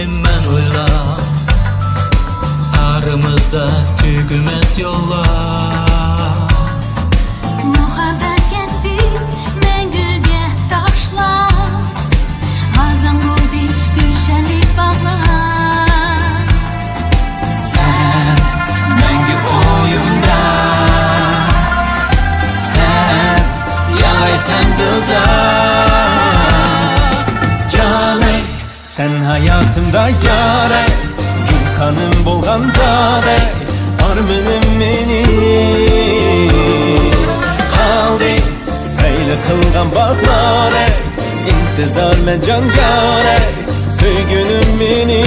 men oyla, aramızda tügümez yollar. Muhabbet ettik mengüge taşlar, hazan oldu gülşenlik bağlar. Sen mengü oyumda, sen yaraysan dilda. Caney, sen hayatımda yare, Gülxanım bolğanda de, armınım meni qaldı, saylı qılğan bağlare, intizar men can yare, söygünüm meni.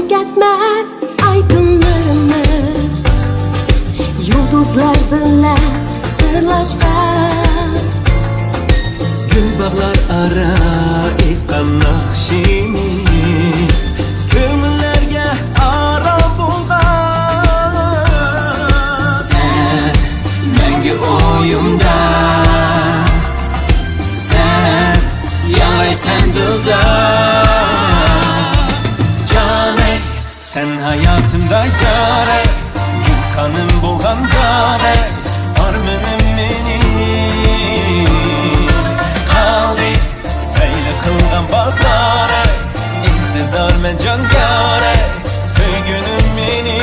Ketmez aydınlarımız, yıldızlar bilen sırlaşkan. Gül bağlar ara iqan nakşimiz, kömüllerge ara bulgan. sen mengü oyumda, sen yaraysan dilda. Sen hayatımda yare, Gülxanım bolğanda de, armınım meni qaldı, saylı qılğan bağlare, intizar men can yare, söygünüm meni.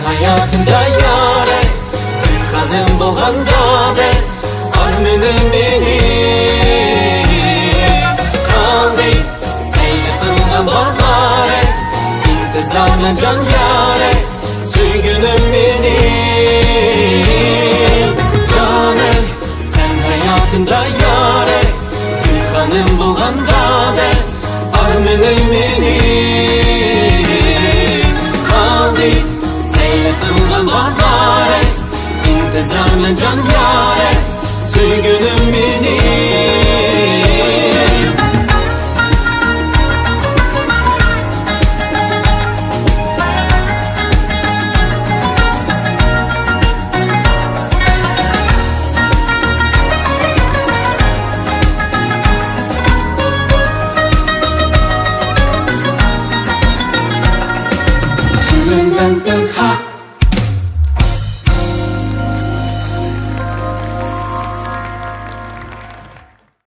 Hayatımda yare, Gülxanım bolğanda de, armınım meni qaldı, saylı qılğan bağlare, intizar men can yare, söygünüm meni. Caney, sen hayatımda yare, Gülxanım bolğanda de, armınım meni qaldı, qılğan bağlare, intizar men can yare, söygünüm meni. Şirin benden ha